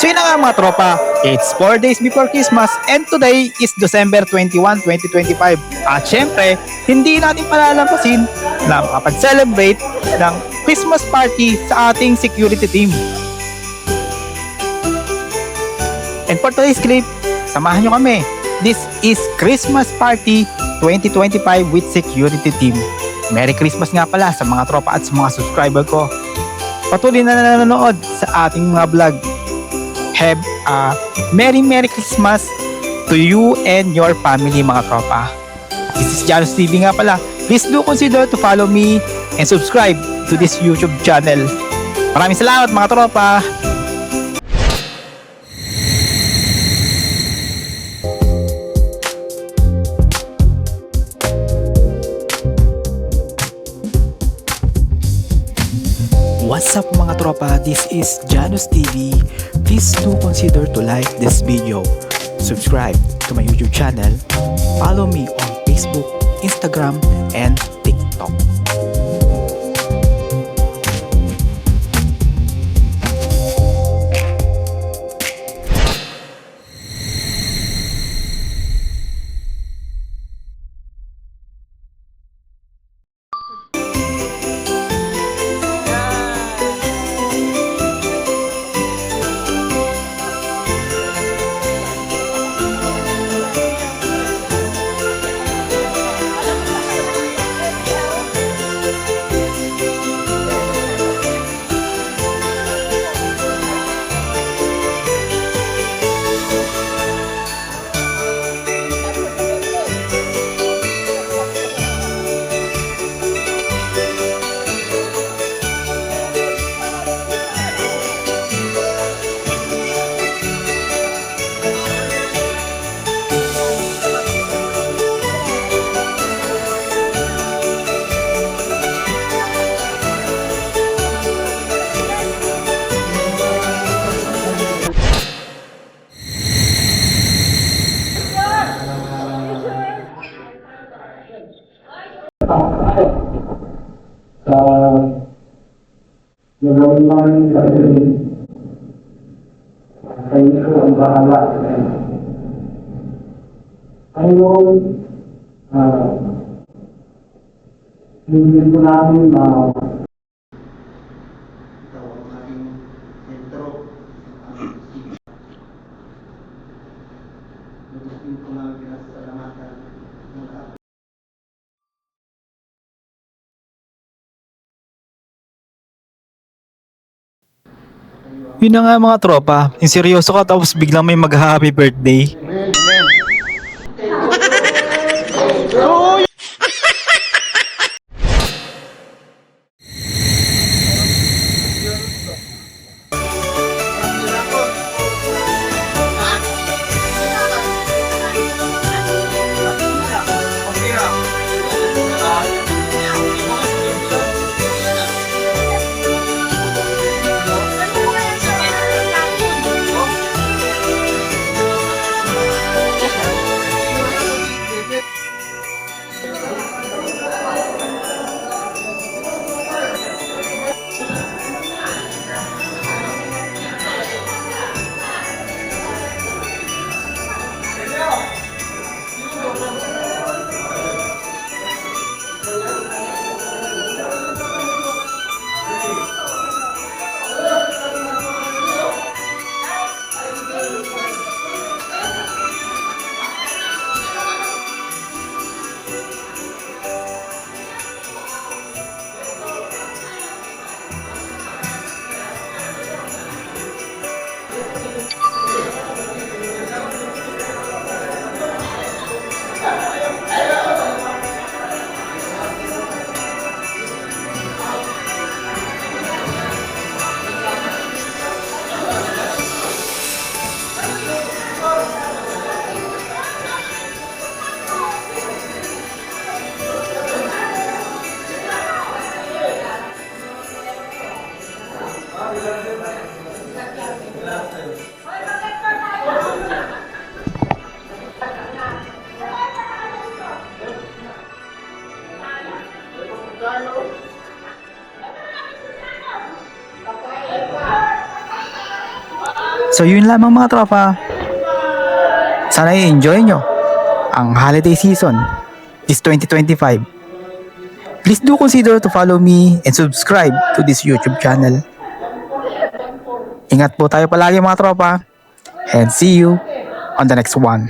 So yun na nga mga tropa, it's 4 days before Christmas and today is December 21, 2025. At syempre, hindi natin palalampasin na makapag-celebrate ng Christmas party sa ating security team. And for today's clip, samahan nyo kami. This is Christmas Party 2025 with security team. Merry Christmas nga pala sa mga tropa at sa mga subscriber ko. Patuloy na nanonood sa ating mga vlog. Have a Merry Christmas to you and your family mga tropa. This is Janus TV nga pala. Please do consider to follow me and subscribe to this YouTube channel. Maraming salamat mga tropa. What's up mga tropa? This is Janus TV. Please do consider to like this video, subscribe to my YouTube channel, follow me on Facebook, Instagram, and TikTok. Nagawin namin sa kayo ko ang bahala. Ngayon, hindi ko namin Yun na nga mga tropa, yung seryoso ka tapos biglang may mag-happy birthday. So yun lamang mga tropa. Sana i-enjoy nyo ang holiday season this 2025. Please do consider to follow me and subscribe to this YouTube channel. Ingat po tayo palagi mga tropa, and see you on the next one.